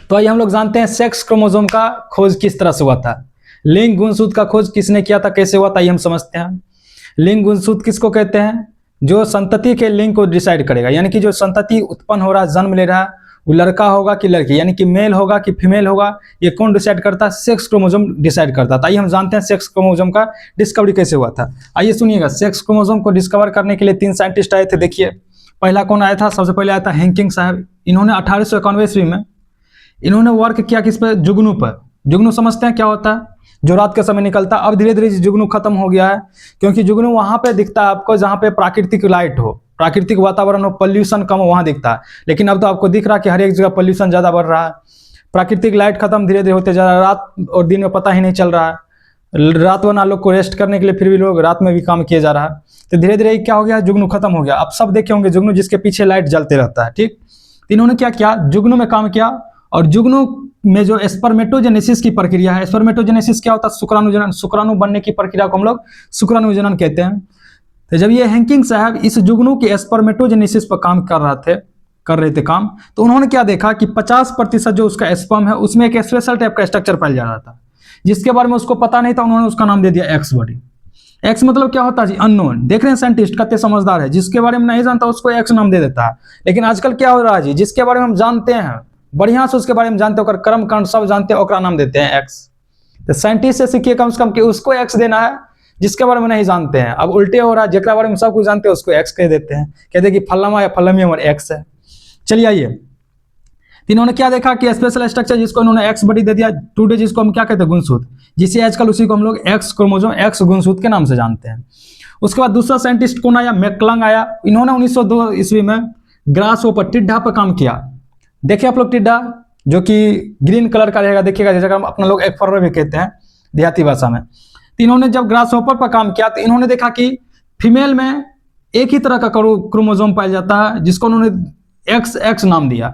तो आइए हम लोग जानते हैं सेक्स क्रोमोसोम का खोज किस तरह से हुआ था। लिंग गुणसूत्र का खोज किसने किया था, कैसे हुआ था, ये हम समझते हैं। लिंग गुणसूत्र किसको कहते हैं? जो संतति के लिंग को डिसाइड करेगा, यानी कि जो संतति उत्पन्न हो रहा है, जन्म ले रहा है, वो लड़का होगा कि लड़की, यानी कि मेल होगा कि फीमेल होगा, ये कौन डिसाइड करता है? सेक्स क्रोमोसोम डिसाइड करता था। आइए हम जानते हैं सेक्स क्रोमोसोम का डिस्कवरी कैसे हुआ था। आइए सुनिएगा, सेक्स क्रोमोसोम को डिस्कवर करने के लिए 3 साइंटिस्ट आए थे। देखिए पहला कौन आया था? सबसे पहले आया था हैंकिंग साहब। इन्होंने 1891 ईस्वी में इन्होंने वर्क किया किस पर? जुगनू पर। जुगनू समझते हैं क्या होता है? जो रात के समय निकलता है। अब धीरे धीरे जुगनू खत्म हो गया है, क्योंकि जुगनू वहां पे दिखता है आपको जहां पे प्राकृतिक लाइट हो, प्राकृतिक वातावरण हो, पोल्यूशन कम हो, वहां दिखता है। लेकिन अब तो आपको दिख रहा है कि हर एक जगह पोल्यूशन ज्यादा बढ़ रहा है, प्राकृतिक लाइट खत्म धीरे धीरे होते जा रहा है, रात और दिन में पता ही नहीं चल रहा है। रात बना लोग को रेस्ट करने के लिए, फिर भी लोग रात में भी काम किया जा रहा है। तो धीरे धीरे क्या हो गया? जुगनू खत्म हो गया। अब सब देखे होंगे जुगनू जिसके पीछे लाइट जलते रहता है, ठीक। इन्होंने क्या किया? जुगनू में काम किया, और जुगनू में जो स्पर्मेटोजेनेसिस की प्रक्रिया है, स्पर्मेटोजेनेसिस क्या होता है? शुक्राणुजनन, शुक्राणु बनने की प्रक्रिया को हम लोग शुक्राणुजनन कहते हैं। तो जब ये हैंकिंग साहब इस जुगनू के स्पर्मेटोजेनेसिस पर काम कर रहे थे काम, तो उन्होंने क्या देखा कि 50% जो उसका स्पर्म है उसमें एक स्पेशल टाइप का स्ट्रक्चर पाया जा रहा था, जिसके बारे में उसको पता नहीं था। उन्होंने उसका नाम दे दिया एक्स बॉडी। एक्स मतलब क्या होता है जी? अननोन। देख रहे हैं साइंटिस्ट कितने समझदार है, जिसके बारे में नहीं जानता उसको एक्स नाम दे देता है। लेकिन आजकल क्या हो रहा है जी? जिसके बारे में हम जानते हैं बढ़िया से, उसके बारे में जानते हैं, कर्म कांड सब जानते हैं, ओकरा नाम देते हैं एक्स। तो साइंटिस्ट से सीखिए कम से कम कि उसको एक्स देना है जिसके बारे में नहीं जानते हैं। अब उल्टे हो रहा है, जिसके बारे में सब कुछ जानते हैं उसको एक्स कह देते हैं, कहते हैं कि फल्लामा या फल्लमी हमारे एक्स है। चलिए आइए, इन्होंने क्या देखा कि स्पेशल स्ट्रक्चर जिसको इन्होंने एक्स बॉडी दे दिया, टुडे जिसको हम क्या कहते हैं? गुणसूत्र, जिसे आजकल उसी को हम लोग एक्स क्रोमोसोम, एक्स गुणसूत्र के नाम से जानते हैं। उसके बाद दूसरा साइंटिस्ट कौन आया? मैकलंग आया। इन्होंने 1902 ईस्वी में ग्रास होपर, टिड्डा पर काम किया। देखिए आप लोग टिड्डा जो कि ग्रीन कलर का रहेगा, देखिएगा, जैसे हम अपना लोग एक फर्र भी कहते हैं देहाती भाषा में। तो इन्होंने जब ग्रास होपर पर काम किया तो इन्होंने देखा कि फीमेल में एक ही तरह का क्रोमोसोम पाया जाता है, जिसको उन्होंने एक्स नाम दिया।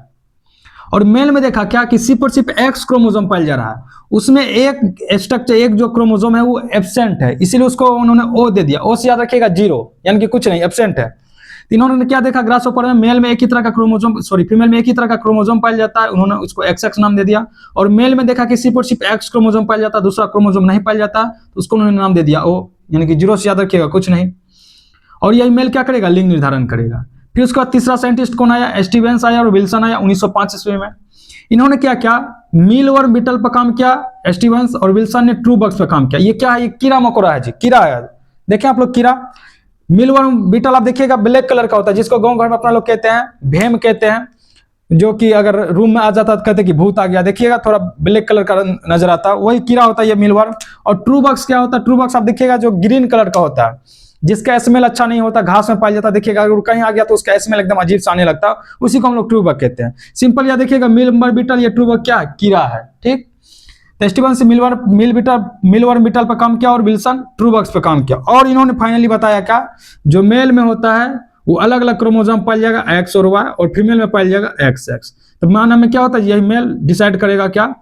और मेल में देखा क्या कि सिर्फ और सिर्फ एक्स क्रोमोसोम पाया जा रहा है, उसमें एक स्ट्रक्चर, एक जो क्रोमोसोम है वो एब्सेंट है, इसीलिए उसको उन्होंने ओ दे दिया। ओ से याद रखिएगा 0, यानी कि कुछ नहीं, एब्सेंट है। इन्होंने क्या देखा? ग्रास होपर में मेल में एक ही तरह का क्रोमोसोम, फीमेल में एक ही तरह का क्रोमोसोम पाया जाता है, उन्होंने उसको एक्स नाम दे दिया। और मेल में देखा कि सिर्फ और सिर्फ एक्स क्रोमोसोम पाया जाता है, दूसरा क्रोमोसोम नहीं पाया जाता, तो उसको उन्होंने नाम दे दिया ओ, यानी कि 0 से याद रखिएगा, कुछ नहीं। और यही मेल क्या करेगा? लिंग निर्धारण करेगा। फिर उसके बाद तीसरा साइंटिस्ट कौन आया? स्टीवेंस आया और विल्सन आया 1905 ईस्वी में। इन्होंने क्या किया? मीलवर्म बीटल पर काम किया स्टीवेंस, और विल्सन ने ट्रू बग्स पर काम किया। ये क्या है? ये कीड़ा मकोड़ा है जी, कीड़ा है। देखें आप लोग कीड़ा, मीलवर्म बीटल आप देखिएगा ब्लैक कलर का होता है, जिसको गांव घर में अपना लोग कहते हैं भेम कहते हैं, जो कि अगर रूम में आ जाता है तो कहते हैं कि भूत आ गया। देखिएगा थोड़ा ब्लैक कलर का नजर आता है, वही कीड़ा होता है ये मीलवर्म। और ट्रू बग्स क्या होता है? ट्रू बग्स आप देखिएगा जो ग्रीन कलर का होता है, जिसका स्मेल अच्छा नहीं होता, घास में पाया जाता है। देखिएगा अगर कहीं आ गया तो उसका स्मेल एकदम अजीब सा आने लगता है, उसी को हम लोग ट्रू बग कहते हैं। सिंपल या देखिएगा मीलवर्म बीटल, ये ट्रू बग क्या है? कीड़ा है, ठीक। स्टीवेंस से मीलवर्म बीटल पर काम किया और विल्सन ट्रू बग्स पर काम किया। और इन्होंने फाइनली बताया क्या? जो मेल में होता है वो अलग अलग क्रोमोसोम पाया जाएगा एक्स और वाई, और फीमेल में पाया जाएगा एक्स। तो माना में क्या होता है? यही मेल डिसाइड करेगा क्या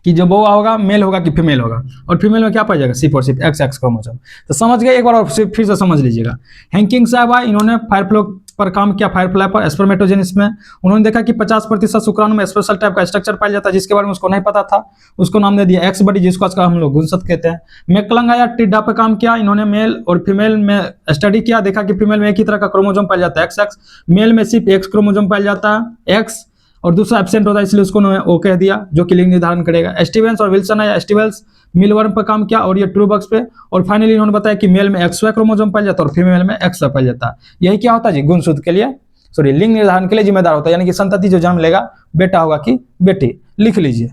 कि जो बउआ होगा मेल होगा कि फीमेल होगा, और फीमेल में क्या पाया जाएगा? सिर्फ और सिर्फ एक्स क्रोमोसोम। तो समझ गए? एक बार और फिर से समझ लीजिएगा। हैंकिंग साहब आए, इन्होंने फायरफ्लाई पर काम किया, फायरफ्लाई पर स्पर्मेटोजेनेसिस में। उन्होंने देखा कि 50% शुक्राणु में स्पेशल टाइप का स्ट्रक्चर पाया जाता है, जिसके बारे में उसको नहीं पता था, उसको नाम दे दिया एक्स बॉडी, जिसको आजकल हम लोग गुणसूत्र कहते हैं। मैकलंग आया, टिड्डा पर काम किया। इन्होंने मेल और फीमेल में स्टडी किया, देखा कि फीमेल में एक ही तरह का क्रोमोसोम पाया जाता है एक्स, मेल में सिर्फ एक्स क्रोमोसोम पाया जाता है एक्स, और दूसरा एब्सेंट होता है, इसलिए उसको उन्होंने ओ कह दिया, जो कि लिंग निर्धारण करेगा। स्टीवेंस और विल्सन आया, स्टीवेंस मीलवर्म पर काम किया और ये ट्रू बग्स पे, और फाइनली इन्होंने बताया कि मेल में XY क्रोमोसोम पाया जाता है और फीमेल में XY पाया जाता है। यही क्या होता है जी? गुणसूत्र के लिए, लिंग निर्धारण के लिए जिम्मेदार होता है, यानी कि संतति जो जन्म लेगा बेटा होगा कि बेटी। लिख लीजिए।